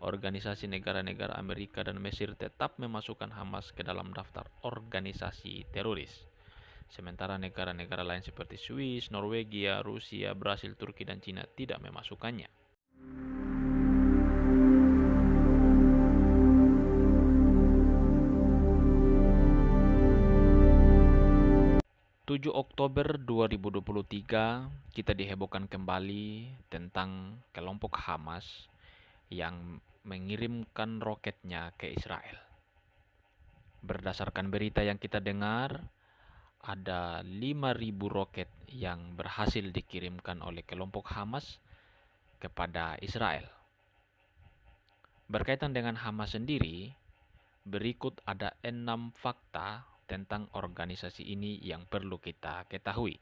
organisasi negara-negara Amerika dan Mesir tetap memasukkan Hamas ke dalam daftar organisasi teroris. Sementara negara-negara lain seperti Swiss, Norwegia, Rusia, Brasil, Turki, dan Cina tidak memasukkannya. 7 Oktober 2023, kita dihebohkan kembali tentang kelompok Hamas yang mengirimkan roketnya ke Israel. Berdasarkan berita yang kita dengar, ada 5.000 roket yang berhasil dikirimkan oleh kelompok Hamas kepada Israel. Berkaitan dengan Hamas sendiri, berikut ada 6 fakta tentang organisasi ini yang perlu kita ketahui.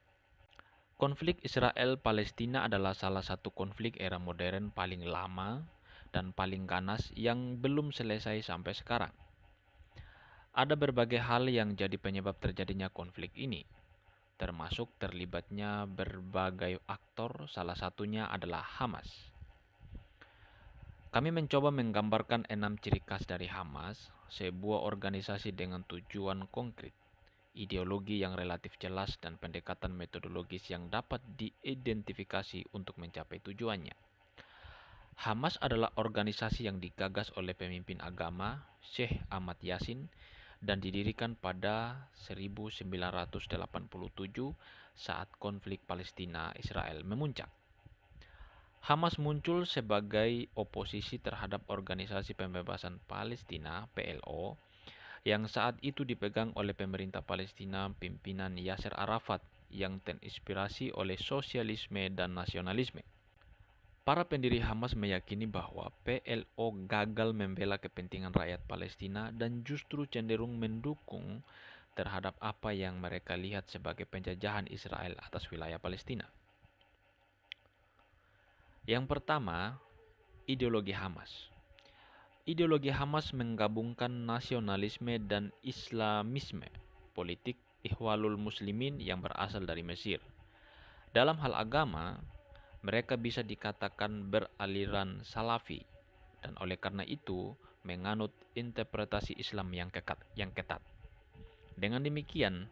Konflik Israel-Palestina adalah salah satu konflik era modern paling lama dan paling ganas yang belum selesai sampai sekarang. Ada berbagai hal yang jadi penyebab terjadinya konflik ini, termasuk terlibatnya berbagai aktor, salah satunya adalah Hamas. Kami mencoba menggambarkan 6 ciri khas dari Hamas, sebuah organisasi dengan tujuan konkret, ideologi yang relatif jelas, dan pendekatan metodologis yang dapat diidentifikasi untuk mencapai tujuannya. Hamas adalah organisasi yang digagas oleh pemimpin agama Syekh Ahmad Yasin dan didirikan pada 1987 saat konflik Palestina-Israel memuncak. Hamas muncul sebagai oposisi terhadap Organisasi Pembebasan Palestina (PLO) yang saat itu dipegang oleh pemerintah Palestina pimpinan Yasser Arafat yang terinspirasi oleh sosialisme dan nasionalisme. Para pendiri Hamas meyakini bahwa PLO gagal membela kepentingan rakyat Palestina dan justru cenderung mendukung terhadap apa yang mereka lihat sebagai penjajahan Israel atas wilayah Palestina. Yang pertama, ideologi Hamas. Ideologi Hamas menggabungkan nasionalisme dan Islamisme politik Ikhwanul Muslimin yang berasal dari Mesir. Dalam hal agama, mereka bisa dikatakan beraliran Salafi dan oleh karena itu menganut interpretasi Islam yang ketat. Dengan demikian,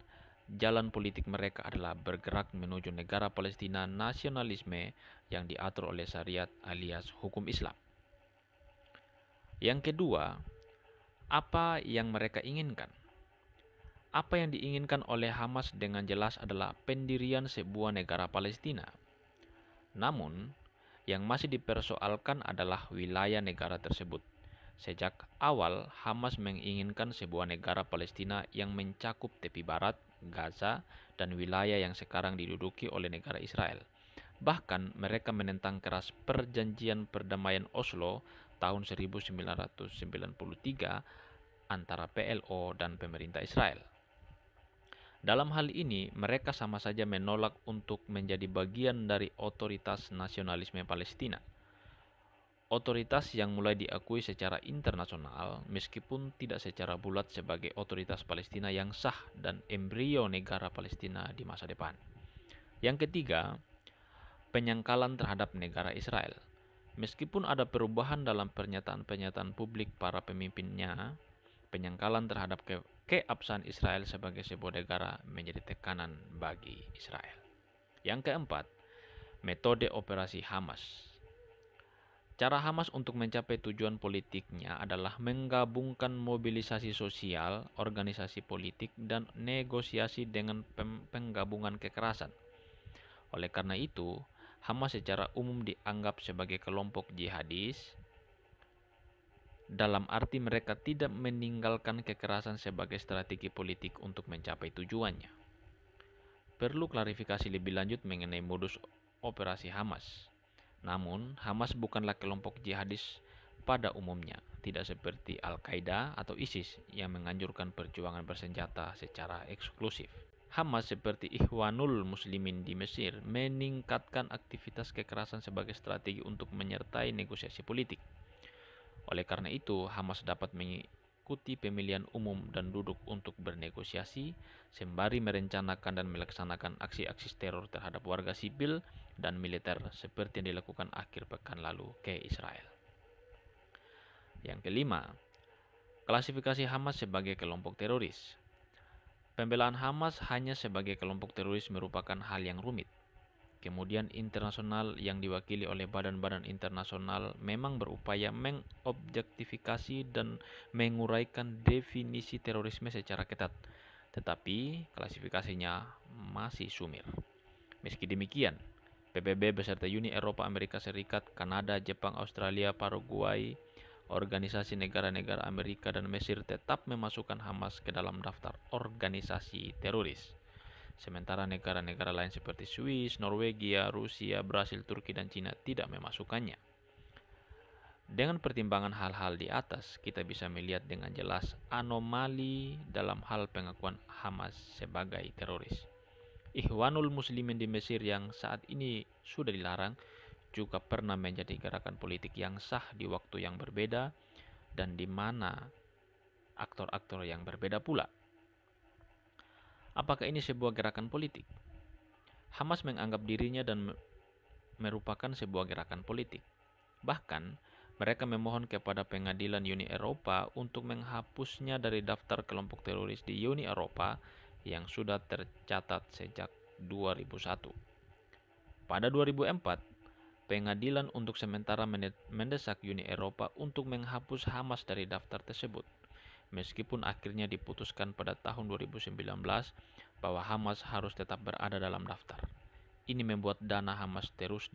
jalan politik mereka adalah bergerak menuju negara Palestina nasionalisme yang diatur oleh syariat alias hukum Islam. Yang kedua, apa yang mereka inginkan? Apa yang diinginkan oleh Hamas dengan jelas adalah pendirian sebuah negara Palestina. Namun, yang masih dipersoalkan adalah wilayah negara tersebut. Sejak awal, Hamas menginginkan sebuah negara Palestina yang mencakup tepi barat, Gaza, dan wilayah yang sekarang diduduki oleh negara Israel. Bahkan mereka menentang keras perjanjian perdamaian Oslo tahun 1993 antara PLO dan pemerintah Israel. Dalam hal ini, mereka sama saja menolak untuk menjadi bagian dari otoritas nasionalisme Palestina. Otoritas yang mulai diakui secara internasional meskipun tidak secara bulat sebagai otoritas Palestina yang sah dan embrio negara Palestina di masa depan. Yang ketiga, penyangkalan terhadap negara Israel. Meskipun ada perubahan dalam pernyataan-pernyataan publik para pemimpinnya, penyangkalan terhadap keabsahan Israel sebagai sebuah negara menjadi tekanan bagi Israel. Yang keempat, metode operasi Hamas. Cara Hamas untuk mencapai tujuan politiknya adalah menggabungkan mobilisasi sosial, organisasi politik, dan negosiasi dengan penggabungan kekerasan. Oleh karena itu, Hamas secara umum dianggap sebagai kelompok jihadis, dalam arti mereka tidak meninggalkan kekerasan sebagai strategi politik untuk mencapai tujuannya. Perlu klarifikasi lebih lanjut mengenai modus operasi Hamas. Namun, Hamas bukanlah kelompok jihadis pada umumnya, tidak seperti Al-Qaeda atau ISIS yang menganjurkan perjuangan bersenjata secara eksklusif. Hamas seperti Ikhwanul Muslimin di Mesir meningkatkan aktivitas kekerasan sebagai strategi untuk menyertai negosiasi politik. Oleh karena itu, Hamas dapat mengikuti pemilihan umum dan duduk untuk bernegosiasi, sembari merencanakan dan melaksanakan aksi-aksi teror terhadap warga sipil dan militer seperti yang dilakukan akhir pekan lalu ke Israel. Yang kelima, klasifikasi Hamas sebagai kelompok teroris. Pembelaan Hamas hanya sebagai kelompok teroris merupakan hal yang rumit. Kemudian internasional yang diwakili oleh badan-badan internasional memang berupaya mengobjektifikasi dan menguraikan definisi terorisme secara ketat, tetapi klasifikasinya masih sumir. Meski demikian, PBB beserta Uni Eropa, Amerika Serikat, Kanada, Jepang, Australia, Paraguay, organisasi negara-negara Amerika dan Mesir tetap memasukkan Hamas ke dalam daftar organisasi teroris. Sementara negara-negara lain seperti Swiss, Norwegia, Rusia, Brasil, Turki, dan Cina tidak memasukkannya. Dengan pertimbangan hal-hal di atas, kita bisa melihat dengan jelas anomali dalam hal pengakuan Hamas sebagai teroris. Ikhwanul Muslimin di Mesir yang saat ini sudah dilarang juga pernah menjadi gerakan politik yang sah di waktu yang berbeda dan di mana aktor-aktor yang berbeda pula. Apakah ini sebuah gerakan politik? Hamas menganggap dirinya dan merupakan sebuah gerakan politik. Bahkan, mereka memohon kepada pengadilan Uni Eropa untuk menghapusnya dari daftar kelompok teroris di Uni Eropa yang sudah tercatat sejak 2001. Pada 2004, pengadilan untuk sementara mendesak Uni Eropa untuk menghapus Hamas dari daftar tersebut. Meskipun akhirnya diputuskan pada tahun 2019 bahwa Hamas harus tetap berada dalam daftar. Ini membuat dana Hamas terus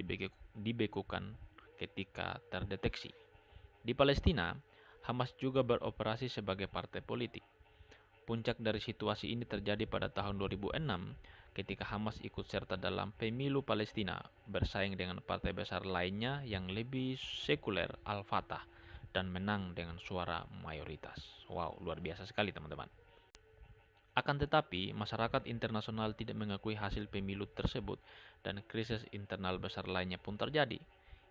dibekukan ketika terdeteksi. Di Palestina, Hamas juga beroperasi sebagai partai politik. Puncak dari situasi ini terjadi pada tahun 2006 ketika Hamas ikut serta dalam pemilu Palestina bersaing dengan partai besar lainnya yang lebih sekuler, Al-Fatah, dan menang dengan suara mayoritas. Wow, luar biasa sekali teman-teman. Akan tetapi, masyarakat internasional tidak mengakui hasil pemilu tersebut dan krisis internal besar lainnya pun terjadi.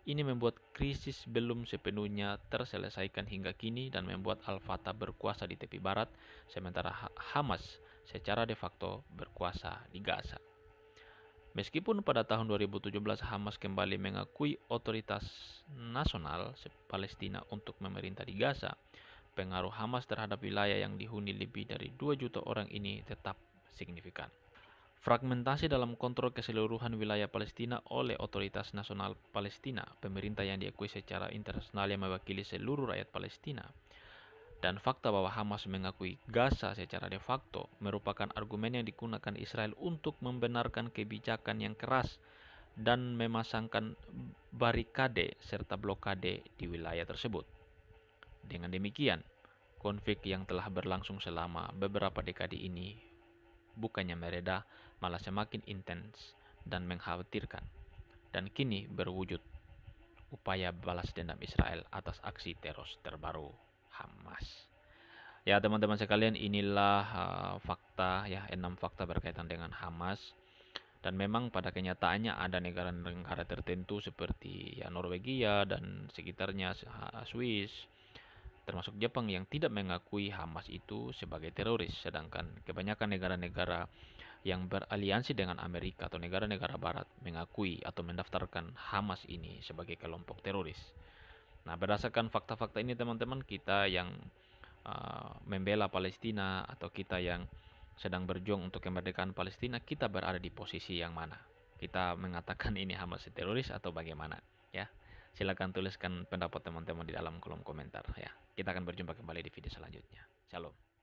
Ini membuat krisis belum sepenuhnya terselesaikan hingga kini dan membuat Al-Fatah berkuasa di tepi barat, sementara Hamas secara de facto berkuasa di Gaza. Meskipun pada tahun 2017 Hamas kembali mengakui otoritas nasional Palestina untuk memerintah di Gaza, pengaruh Hamas terhadap wilayah yang dihuni lebih dari 2 juta orang ini tetap signifikan. Fragmentasi dalam kontrol keseluruhan wilayah Palestina oleh Otoritas Nasional Palestina, pemerintah yang diakui secara internasional yang mewakili seluruh rakyat Palestina, dan fakta bahwa Hamas mengakui Gaza secara de facto merupakan argumen yang digunakan Israel untuk membenarkan kebijakan yang keras dan memasangkan barikade serta blokade di wilayah tersebut. Dengan demikian, konflik yang telah berlangsung selama beberapa dekade ini bukannya mereda, malah semakin intens dan mengkhawatirkan. Dan kini berwujud upaya balas dendam Israel atas aksi teror terbaru Hamas. Ya teman-teman sekalian, inilah fakta ya, 6 fakta berkaitan dengan Hamas. Dan memang pada kenyataannya ada negara-negara tertentu seperti ya Norwegia dan sekitarnya, Swiss, termasuk Jepang yang tidak mengakui Hamas itu sebagai teroris, sedangkan kebanyakan negara-negara yang beraliansi dengan Amerika atau negara-negara barat mengakui atau mendaftarkan Hamas ini sebagai kelompok teroris. Nah, berdasarkan fakta-fakta ini teman-teman, kita yang membela Palestina atau kita yang sedang berjuang untuk kemerdekaan Palestina, kita berada di posisi yang mana? Kita mengatakan ini Hamas teroris atau bagaimana? Ya, silakan tuliskan pendapat teman-teman di dalam kolom komentar ya. Kita akan berjumpa kembali di video selanjutnya. Shalom.